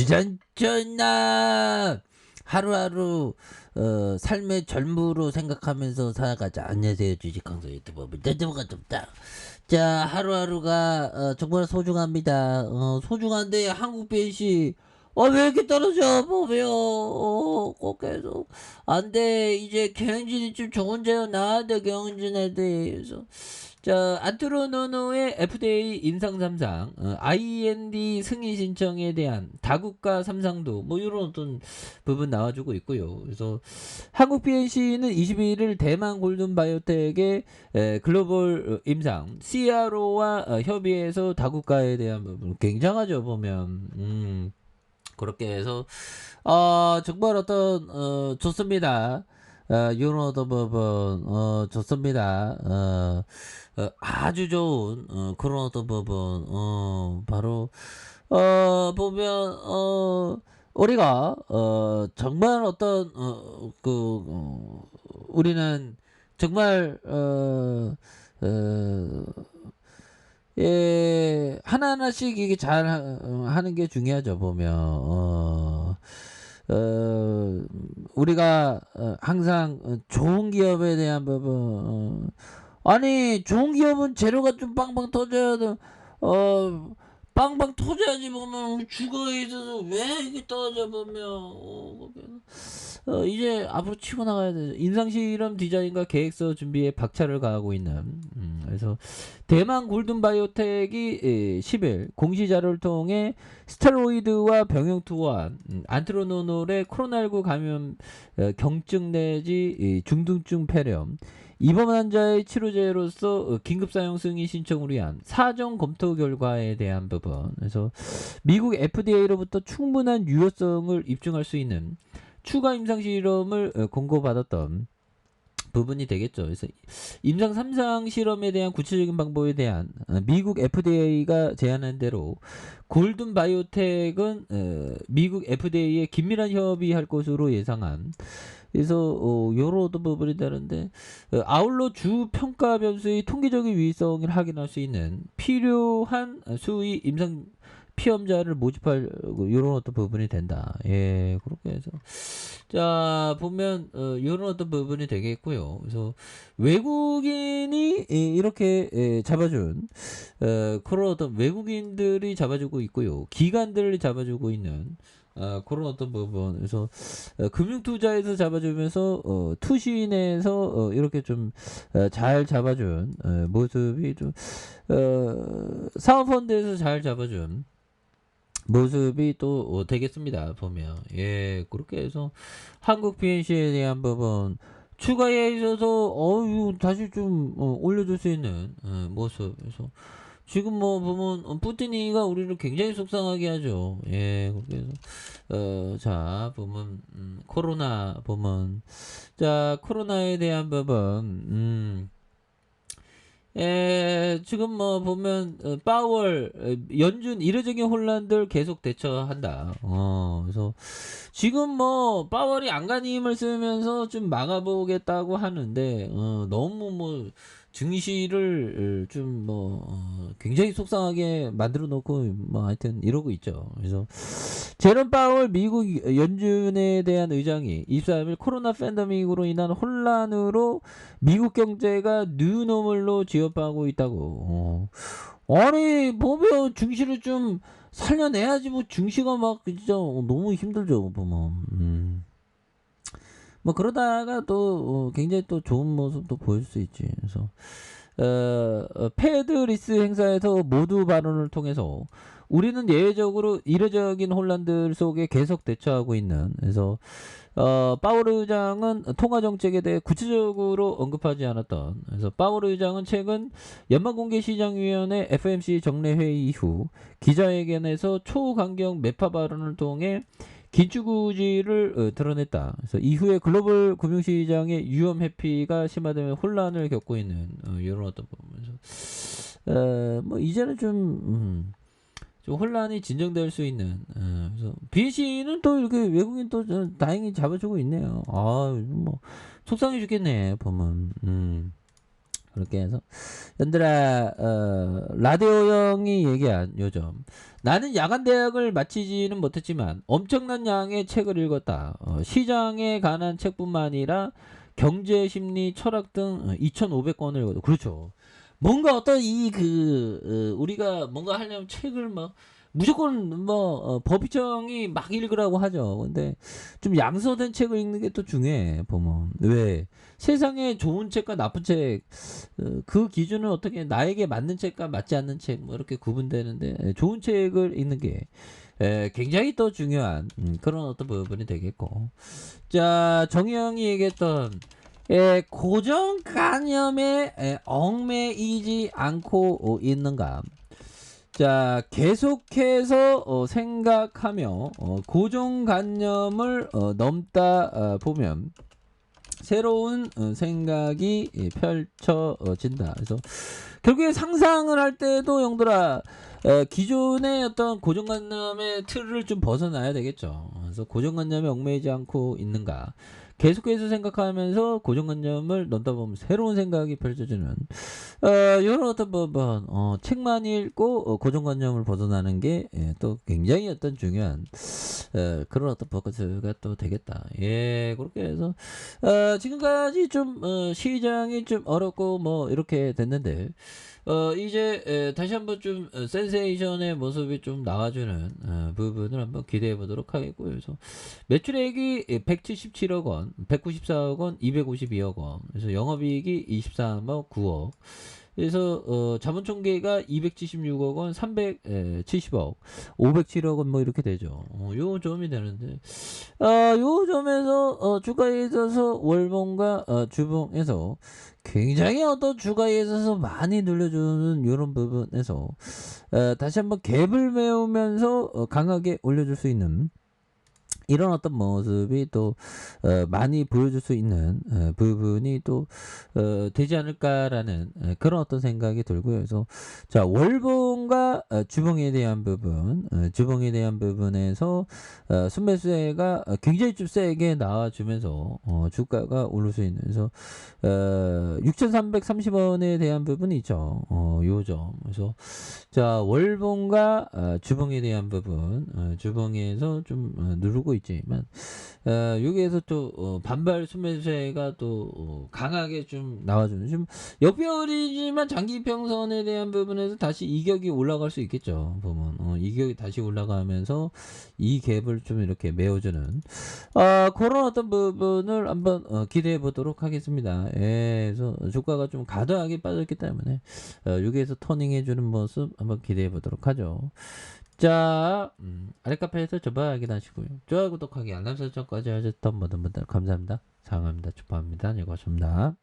주전전나 하루하루 삶의 전부로 생각하면서 살아가자. 안녕하세요, 주식강사 유튜버 문자대보가 좁다. 자, 하루하루가 정말 소중합니다. 소중한데 한국 BNC 왜 이렇게 떨어져 보면 꼭 계속 안돼. 이제 경영진이 좀 좋은 자료 나와야 돼. 경영진에 대해서. 자, 안트로노노의 FDA 임상 3상, IND 승인 신청에 대한 다국가 3상도 뭐 이런 어떤 부분 나와주고 있고요. 그래서 한국 BNC는 22일 대만 골든 바이오텍의 글로벌 임상 CRO와 협의해서 다국가에 대한 부분 굉장하죠 보면. 그렇게 해서 정말 어떤 좋습니다. 이런 어떤 부분 좋습니다. 아주 좋은 그런 어떤 부분 바로 보면 우리가 정말 어떤 우리는 정말 예, 하나하나씩 이게 잘 하는 게 중요하죠, 보면. 우리가 항상 좋은 기업에 대한 부분, 아니, 좋은 기업은 재료가 좀 빵빵 터져야 돼. 빵빵 터져야지 보면 주거에 있어서 왜 이게 떨어져 보면 이제 앞으로 치고 나가야 돼. 임상실험 디자인과 계획서 준비에 박차를 가하고 있는 그래서 대만 골든바이오텍이 10일 공시 자료를 통해 스테로이드와 병용 투호한 안트로노놀의 코로나19 감염 경증 내지 중등증 폐렴 입원 환자의 치료제로서 긴급 사용 승인 신청을 위한 사정 검토 결과에 대한 부분. 그래서 미국 FDA로부터 충분한 유효성을 입증할 수 있는 추가 임상 실험을 공고받았던 부분이 되겠죠. 그래서 임상 3상 실험에 대한 구체적인 방법에 대한 미국 FDA가 제안한 대로 골든 바이오텍은 미국 FDA에 긴밀한 협의할 것으로 예상한. 그래서 여러 어떤 부분이 다른데 아울러 주 평가 변수의 통계적인 유의성을 확인할 수 있는 필요한 수의 임상 피험자를 모집할 이런 어떤 부분이 된다. 예, 그렇게 해서 자 보면 이런 어떤 부분이 되겠고요. 그래서 외국인이 이렇게 잡아준 그런 어떤 외국인들이 잡아주고 있고요. 기관들이 잡아주고 있는 그런 어떤 부분. 그래서 금융투자에서 잡아주면서 투신에서 이렇게 좀 잘 잡아준 모습이 좀 사모펀드에서 잘 잡아준 모습이 또 되겠습니다. 보면 예 그렇게 해서 한국 BNC에 대한 부분 추가에 있어서 다시 좀 올려줄 수 있는 모습. 그래서 지금 뭐 보면 푸틴이가 우리를 굉장히 속상하게 하죠. 예 그래서 자 보면 코로나 보면 자 코로나에 대한 부분 지금 뭐 보면 파월 연준 이례적인 혼란들 계속 대처한다. 그래서 지금 뭐 파월이 안간힘을 쓰면서 좀 막아보겠다고 하는데 너무 뭐 증시를 좀 뭐 굉장히 속상하게 만들어 놓고 뭐 하여튼 이러고 있죠. 그래서 제롬 파월 미국 연준에 대한 의장이 23일 코로나 팬데믹으로 인한 혼란으로 미국 경제가 뉴노멀로 지업하고 있다고. 아니 보면 증시를 좀 살려내야지 뭐 증시가 막 진짜 너무 힘들죠 보면. 뭐 그러다가 또 굉장히 또 좋은 모습도 보일 수 있지. 그래서 패드리스 행사에서 모두 발언을 통해서 우리는 예외적으로 이례적인 혼란들 속에 계속 대처하고 있는. 그래서 파월 의장은 통화 정책에 대해 구체적으로 언급하지 않았던. 그래서 파월 의장은 최근 연방공개시장위원회 FOMC 정례 회의 이후 기자회견에서 초강경 매파 발언을 통해 긴축구지를 드러냈다. 그래서 이후에 글로벌 금융시장의 위험 회피가 심화되면 혼란을 겪고 있는 이런 어떤 부분에서 뭐 이제는 좀 혼란이 진정될 수 있는. 그래서 BNC는 또 이렇게 외국인 또 다행히 잡아주고 있네요. 뭐 속상해 죽겠네 보면. 그렇게 해서 연들아 라디오 형이 얘기한 요점 나는 야간 대학을 마치지는 못했지만 엄청난 양의 책을 읽었다. 시장에 관한 책뿐만 아니라 경제, 심리, 철학 등 2,500권을 읽었다. 그렇죠. 뭔가 어떤 우리가 뭔가 하려면 책을 막 무조건 법정이 막 읽으라고 하죠. 근데 좀 양서된 책을 읽는 게 또 중요해 보면. 왜 세상에 좋은 책과 나쁜 책 그 기준은 어떻게 나에게 맞는 책과 맞지 않는 책 뭐 이렇게 구분되는데 좋은 책을 읽는 게 굉장히 또 중요한 그런 어떤 부분이 되겠고. 자, 정의영이 얘기했던 고정관념에 얽매이지 않고 있는가. 자, 계속해서 생각하며 고정관념을 넘다 보면 새로운 생각이 펼쳐진다. 그래서 결국에 상상을 할 때도 형들아 기존의 어떤 고정관념의 틀을 좀 벗어나야 되겠죠. 그래서 고정관념에 얽매이지 않고 있는가. 계속해서 생각하면서 고정관념을 넘다 보면 새로운 생각이 펼쳐지는 이런 어떤 책만 읽고 고정관념을 벗어나는 게 또 굉장히 어떤 중요한 그런 어떤 포커스가 또 되겠다. 예, 그렇게 해서 지금까지 좀 시장이 좀 어렵고 뭐 이렇게 됐는데 이제 다시 한번 좀 센세이션의 모습이 좀 나와주는 부분을 한번 기대해 보도록 하겠고요. 그래서 매출액이 177억 원, 194억 원, 252억 원. 그래서 영업이익이 23억 9억. 그래서 자본총계가 276억 원, 370억, 507억 원 뭐 이렇게 되죠. 요 점이 되는데 요 점에서 주가에 있어서 월봉과 주봉에서 굉장히 어떤 주가에 있어서 많이 늘려주는 이런 부분에서 다시 한번 갭을 메우면서 강하게 올려줄 수 있는 이런 어떤 모습이 또 많이 보여줄 수 있는 부분이 또 되지 않을까라는 그런 어떤 생각이 들고요. 그래서 자, 월봉과 주봉에 대한 부분, 주봉에 대한 부분에서 순매수세가 굉장히 좀 세게 나와주면서 주가가 오를 수 있는, 그래서 6,330원에 대한 부분이 있죠. 요점. 그래서 자, 월봉과 주봉에 대한 부분, 주봉에서 좀 누르고 있지만 여기에서 또 반발 순매수세가 또 강하게 좀 나와주는, 좀 역배열이지만 장기평선에 대한 부분에서 다시 이격이 올라갈 수 있겠죠. 보면 이격이 다시 올라가면서 이 갭을 좀 이렇게 메워주는 그런 어떤 부분을 한번 기대해 보도록 하겠습니다. 예, 그래서 주가가 좀 과도하게 빠졌기 때문에 여기에서 터닝해주는 모습 한번 기대해 보도록 하죠. 자, 아래 카페에서 저번 확인하시고요. 좋아요, 구독하기, 알람 설정까지 하셨던 모든 분들 감사합니다. 사랑합니다. 축하합니다. 안녕히 가십니다.